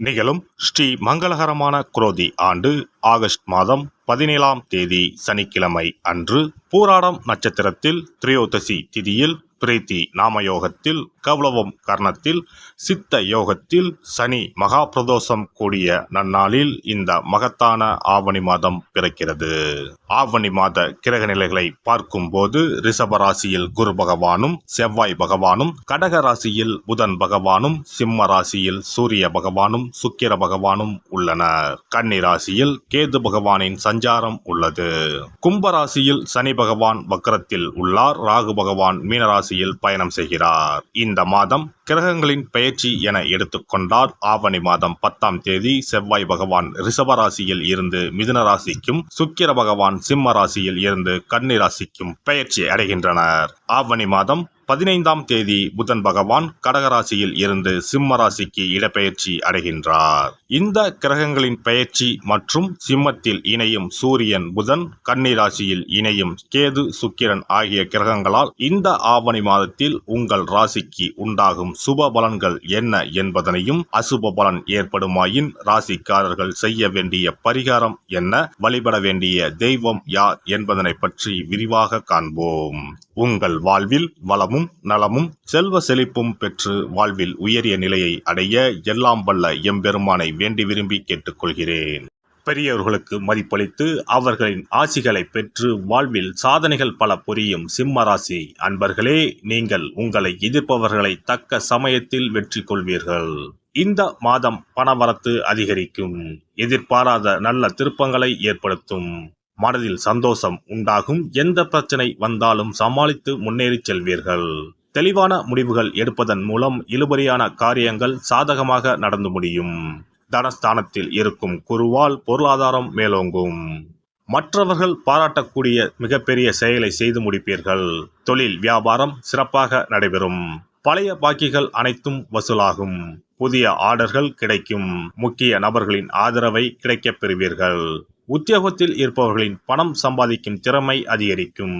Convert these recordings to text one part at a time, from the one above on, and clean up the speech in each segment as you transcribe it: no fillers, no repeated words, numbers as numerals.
நிகழும் ஸ்ரீ மங்களகரமான குரோதி ஆண்டு ஆகஸ்ட் மாதம் 17ஆம் தேதி சனிக்கிழமை அன்று பூராடம் நட்சத்திரத்தில் திரையோதசி திதியில் பிரீத்தி நாமயோகத்தில் கௌளவம் கர்ணத்தில் சித்த யோகத்தில் சனி மகா பிரதோஷம் கூடிய நன்னாளில் இந்த மகத்தான ஆவணி மாதம் பிறக்கிறது. ஆவணி மாத கிரக நிலைகளை பார்க்கும்போது ரிஷப ராசியில் குரு பகவானும் செவ்வாய் பகவானும், கடக ராசியில் புதன் பகவானும், சிம்ம ராசியில் சூரிய பகவானும் சுக்கிர பகவானும் உள்ளனர். கன்னி ராசியில் கேது பகவானின் சஞ்சாரம் உள்ளது. கும்ப ராசியில் சனி பகவான் வக்ரத்தில் உள்ளார். ராகு பகவான் மீனராசியில் பயணம் செய்கிறார். இந்த மாதம் கிரகங்களின் பெயர்ச்சி என எடுத்துக்கொண்டால் ஆவணி மாதம் 10ஆம் தேதி செவ்வாய் பகவான் ரிஷப ராசியில் இருந்து மிதுன ராசிக்கும், சுக்கிர பகவான் சிம்ம ராசியில் இருந்து கன்னி ராசிக்கும் பெயர்ச்சி அடைகின்றனர். ஆவணி மாதம் 15ஆம் தேதி புதன் பகவான் கடகராசியில் இருந்து சிம்ம ராசிக்கு இடப்பெயர்ச்சி அடைகின்றார். இந்த கிரகங்களின் பெயர்ச்சி மற்றும் சிம்மத்தில் இணையும் சூரியன் புதன், கன்னி ராசியில் இணையும் கேது சுக்கிரன் ஆகிய கிரகங்களால் இந்த ஆவணி மாதத்தில் உங்கள் ராசிக்கு உண்டாகும் சுப பலன்கள் என்ன என்பதனையும், அசுப பலன் ஏற்படுமாயின் ராசிக்காரர்கள் செய்ய வேண்டிய பரிகாரம் என்ன, வழிபட வேண்டிய தெய்வம் யார் என்பதனை பற்றி விரிவாக காண்போம். உங்கள் வாழ்வில் வளமும் நலமும் செல்வ செழிப்பும் பெற்று வாழ்வில் உயரிய நிலையை அடைய எல்லாம் வல்ல எம்பெருமானை வேண்டி விரும்பி கேட்டுக்கொள்கிறேன். பெரியவர்களுக்கு மதிப்பளித்து அவர்களின் ஆசிகளை பெற்று வாழ்வில் சாதனைகள் பல புரியும் சிம்ம ராசி அன்பர்களே, நீங்கள் உங்களை எதிர்ப்பவர்களை தக்க சமயத்தில் வெற்றி கொள்வீர்கள். இந்த மாதம் பணவரத்து அதிகரிக்கும். எதிர்பாராத நல்ல திருப்பங்களை ஏற்படுத்தும். மனதில் சந்தோஷம் உண்டாகும். எந்த பிரச்சனை வந்தாலும் சமாளித்து முன்னேறி செல்வீர்கள். தெளிவான முடிவுகள் எடுப்பதன் மூலம் இழுபறியான காரியங்கள் சாதகமாக நடந்து முடியும். தனஸ்தானத்தில் இருக்கும் குருவால் பொருளாதாரம் மேலோங்கும். மற்றவர்கள் பாராட்டக்கூடிய மிகப்பெரிய செயலை செய்து முடிப்பீர்கள். தொழில் வியாபாரம் சிறப்பாக நடைபெறும். பழைய பாக்கிகள் அனைத்தும் வசூலாகும். புதிய ஆர்டர்கள் கிடைக்கும். முக்கிய நபர்களின் ஆதரவை கிடைக்கப் பெறுவீர்கள். உத்தியோகத்தில் இருப்பவர்களின் பணம் சம்பாதிக்கும் திறமை அதிகரிக்கும்.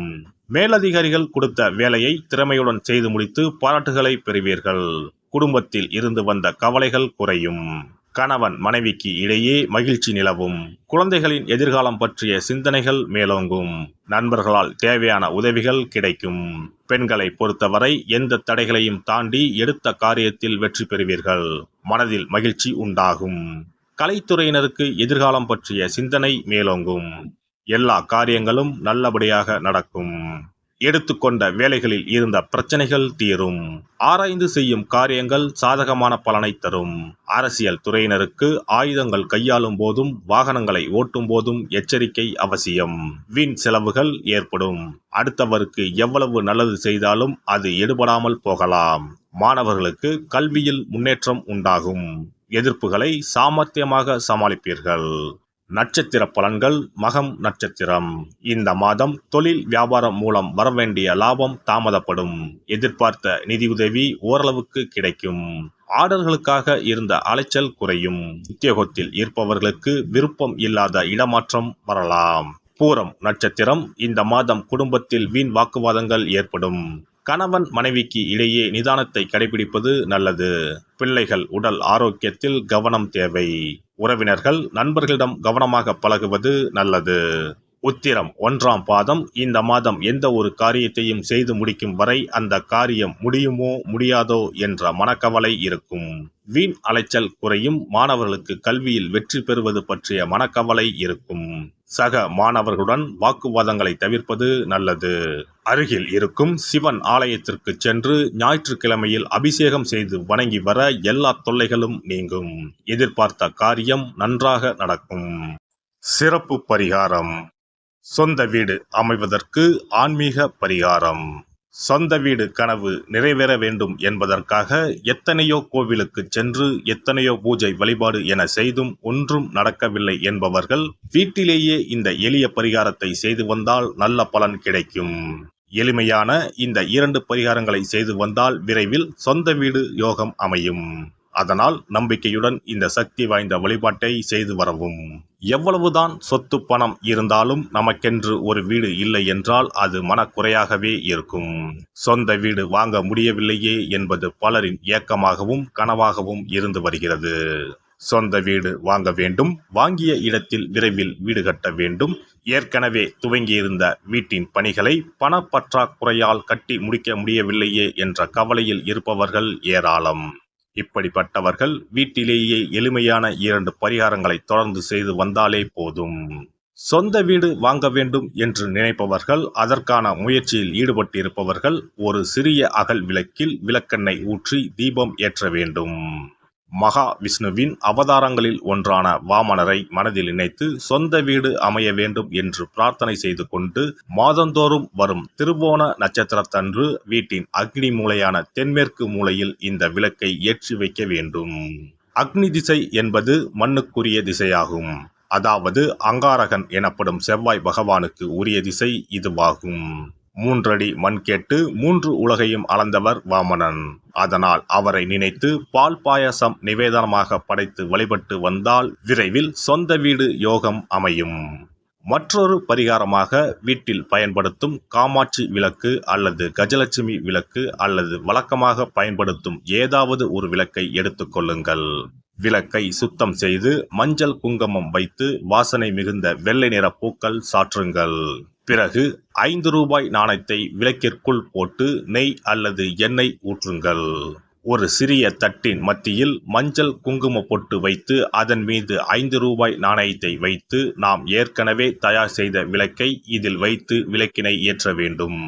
மேலதிகாரிகள் கொடுத்த வேலையை திறமையுடன் செய்து முடித்து பாராட்டுகளை பெறுவீர்கள். குடும்பத்தில் இருந்து வந்த கவலைகள் குறையும். கணவன் மனைவிக்கு இடையே மகிழ்ச்சி நிலவும். குழந்தைகளின் எதிர்காலம் பற்றிய சிந்தனைகள் மேலோங்கும். நண்பர்களால் தேவையான உதவிகள் கிடைக்கும். பெண்களை பொறுத்தவரை எந்த தடைகளையும் தாண்டி எடுத்த காரியத்தில் வெற்றி பெறுவீர்கள். மனதில் மகிழ்ச்சி உண்டாகும். கலைத்துறையினருக்கு எதிர்காலம் பற்றிய சிந்தனை மேலோங்கும். எல்லா காரியங்களும் நல்லபடியாக நடக்கும். எடுத்துக்கொண்ட வேலைகளில் இருந்த பிரச்சனைகள் தீரும். ஆராய்ந்து செய்யும் காரியங்கள் சாதகமான பலனை தரும். அரசியல் துறையினருக்கு ஆயுதங்கள் கையாளும் போதும் வாகனங்களை ஓட்டும் போதும் எச்சரிக்கை அவசியம். வீண் செலவுகள் ஏற்படும். அடுத்தவருக்கு எவ்வளவு நல்லது செய்தாலும் அது எடுபடாமல் போகலாம். மாணவர்களுக்கு கல்வியில் முன்னேற்றம் உண்டாகும். எதிர்ப்புகளை சாமர்த்தியமாக சமாளிப்பீர்கள். நட்சத்திர பலன்கள். மகம் நட்சத்திரம். இந்த மாதம் தொழில் வியாபாரம் மூலம் வரவேண்டிய லாபம் தாமதப்படும். எதிர்பார்த்த நிதியுதவி ஓரளவுக்கு கிடைக்கும். ஆர்டர்களுக்காக இருந்த அலைச்சல் குறையும். உத்தியோகத்தில் இருப்பவர்களுக்கு விருப்பம் இல்லாத இடமாற்றம் வரலாம். பூரம் நட்சத்திரம். இந்த மாதம் குடும்பத்தில் வீண் வாக்குவாதங்கள் ஏற்படும். கணவன் மனைவிக்கு இடையே நிதானத்தை கடைபிடிப்பது நல்லது. பிள்ளைகள் உடல் ஆரோக்கியத்தில் கவனம் தேவை. உறவினர்கள் நண்பர்களிடம் கவனமாக பழகுவது நல்லது. உத்திரம் 1ஆம் பாதம். இந்த மாதம் எந்த ஒரு காரியத்தையும் செய்து முடிக்கும் வரை அந்த காரியம் முடியுமோ முடியாதோ என்ற மனக்கவலை இருக்கும். வீண் அலைச்சல் குறையும். மாணவர்களுக்கு கல்வியில் வெற்றி பெறுவது பற்றிய மனக்கவலை இருக்கும். சக மாணவர்களுடன் வாக்குவாதங்களை தவிர்ப்பது நல்லது. அருகில் இருக்கும் சிவன் ஆலயத்திற்கு சென்று ஞாயிற்றுக்கிழமையில் அபிஷேகம் செய்து வணங்கி வர எல்லா தொல்லைகளும் நீங்கும். எதிர்பார்த்த காரியம் நன்றாக நடக்கும். சிறப்பு பரிகாரம். சொந்த வீடு அமைவதற்கு ஆன்மீக பரிகாரம். சொந்த வீடு கனவு நிறைவேற வேண்டும் என்பதற்காக எத்தனையோ கோவிலுக்கு சென்று எத்தனையோ பூஜை வழிபாடு என செய்தும் ஒன்றும் நடக்கவில்லை என்பவர்கள் வீட்டிலேயே இந்த எளிய பரிகாரத்தை செய்து வந்தால் நல்ல பலன் கிடைக்கும். எளிமையான இந்த 2 பரிகாரங்களை செய்து வந்தால் விரைவில் சொந்த வீடு யோகம் அமையும். அதனால் நம்பிக்கையுடன் இந்த சக்தி வாய்ந்த வழிபாட்டை செய்து வரவும். எவ்வளவுதான் சொத்து பணம் இருந்தாலும் நமக்கென்று ஒரு வீடு இல்லை என்றால் அது மனக்குறையாகவே இருக்கும். சொந்த வீடு வாங்க முடியவில்லையே என்பது பலரின் ஏக்கமாகவும் கனவாகவும் இருந்து வருகிறது. சொந்த வீடு வாங்க வேண்டும், வாங்கிய இடத்தில் விரைவில் வீடு கட்ட வேண்டும், ஏற்கனவே துவங்கியிருந்த வீட்டின் பணிகளை பணப்பற்றாக்குறையால் கட்டி முடிக்க முடியவில்லையே என்ற கவலையில் இருப்பவர்கள் ஏராளம். இப்படிப்பட்டவர்கள் வீட்டிலேயே எளிமையான 2 பரிகாரங்களை தொடர்ந்து செய்து வந்தாலே போதும். சொந்த வீடு வாங்க வேண்டும் என்று நினைப்பவர்கள், அதற்கான முயற்சியில் ஈடுபட்டிருப்பவர்கள் ஒரு சிறிய அகல் விளக்கில் விளக்கெண்ணெய் ஊற்றி தீபம் ஏற்ற வேண்டும். மகா விஷ்ணுவின் அவதாரங்களில் ஒன்றான வாமனரை மனதில் நினைத்து சொந்த வீடு அமைய வேண்டும் என்று பிரார்த்தனை செய்து கொண்டு மாதந்தோறும் வரும் திருவோண நட்சத்திரத்தன்று வீட்டின் அக்னி மூலையான தென்மேற்கு மூலையில் இந்த விளக்கை ஏற்றி வைக்க வேண்டும். அக்னி திசை என்பது மண்ணுக்குரிய திசையாகும். அதாவது அங்காரகன் எனப்படும் செவ்வாய் பகவானுக்கு உரிய திசை இதுவாகும். 3 அடி மண் கேட்டு 3 உலகையும் அளந்தவர் வாமனன். அதனால் அவரை நினைத்து பால் பாயசம் நிவேதனமாக படைத்து வழிபட்டு வந்தால் விரைவில் சொந்த வீடு யோகம் அமையும். மற்றொரு பரிகாரமாக வீட்டில் பயன்படுத்தும் காமாட்சி விளக்கு அல்லது கஜலட்சுமி விளக்கு அல்லது வழக்கமாக பயன்படுத்தும் ஏதாவது ஒரு விளக்கை எடுத்துக்கொள்ளுங்கள். விளக்கை சுத்தம் செய்து மஞ்சள் குங்குமம் வைத்து வாசனை மிகுந்த வெள்ளை நிற பூக்கள் சாற்றுங்கள். பிறகு 5 ரூபாய் நாணயத்தை விளக்கிற்குள் போட்டு நெய் அல்லது எண்ணெய் ஊற்றுங்கள். ஒரு சிறிய தட்டின் மத்தியில் மஞ்சள் குங்கும பொட்டு வைத்து அதன் மீது 5 ரூபாய் நாணயத்தை வைத்து நாம் ஏற்கனவே தயார் செய்த விளக்கை இதில் வைத்து விளக்கினை ஏற்ற வேண்டும்.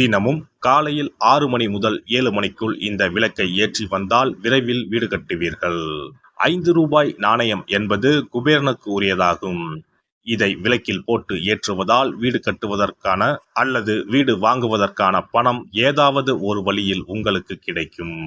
தினமும் காலையில் 6 மணி முதல் 7 மணிக்குள் இந்த விளக்கை ஏற்றி வந்தால் விரைவில் வீடு கட்டுவீர்கள். 5 ரூபாய் நாணயம் என்பது குபேரனுக்கு உரியதாகும். இதை விளக்கில் போட்டு ஏற்றுவதால் வீடு கட்டுவதற்கான அல்லது வீடு வாங்குவதற்கான பணம் ஏதாவது ஒரு வழியில் உங்களுக்கு கிடைக்கும்.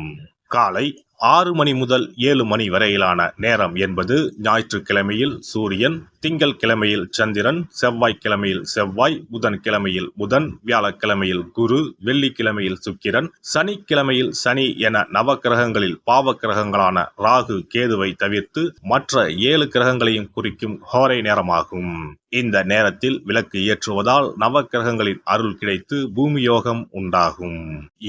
காலை 6 மணி முதல் 7 மணி வரையிலான நேரம் என்பது ஞாயிற்றுக்கிழமையில் சூரியன், திங்கள் கிழமையில் சந்திரன், செவ்வாய்க்கிழமையில் செவ்வாய், புதன் கிழமையில் புதன், வியாழக்கிழமையில் குரு, வெள்ளிக்கிழமையில் சுக்கிரன், சனிக்கிழமையில் சனி என நவக்கிரகங்களில் பாவ கிரகங்களான ராகு, கேதுவை தவிர்த்து மற்ற 7 கிரகங்களையும் குறிக்கும் ஹோரை நேரமாகும். இந்த நேரத்தில் விளக்கு ஏற்றுவதால் நவக்கிரகங்களின் அருள் கிடைத்து பூமி யோகம் உண்டாகும்.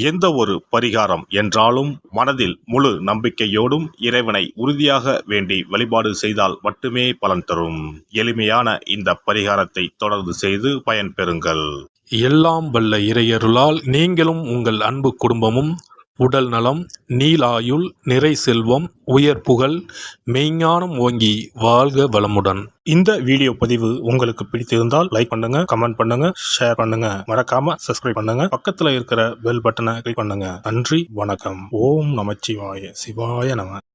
எந்த ஒரு பரிகாரம் என்றாலும் மனதில் முழு நம்பிக்கையோடும் இறைவனை உறுதியாக வேண்டி வழிபாடு செய்தால் மட்டுமே பலன் தரும். எளிமையான இந்த பரிகாரத்தை தொடர்ந்து செய்து பயன் பெறுங்கள். எல்லாம் வல்ல இறையருளால் நீங்களும் உங்கள் அன்பு குடும்பமும் உடல் நலம், நீலாயுள், நிறை செல்வம், உயர் புகழ், மெய்ஞானம் ஓங்கி வாழ்க வளமுடன். இந்த வீடியோ பதிவு உங்களுக்கு பிடித்திருந்தால் லைக் பண்ணுங்க, கமெண்ட் பண்ணுங்க, ஷேர் பண்ணுங்க, மறக்காம சப்ஸ்கிரைப் பண்ணுங்க, பக்கத்துல இருக்கிற பெல் பட்டனை கிளிக் பண்ணுங்க. நன்றி, வணக்கம். ஓம் நமச்சிவாய, சிவாய நம.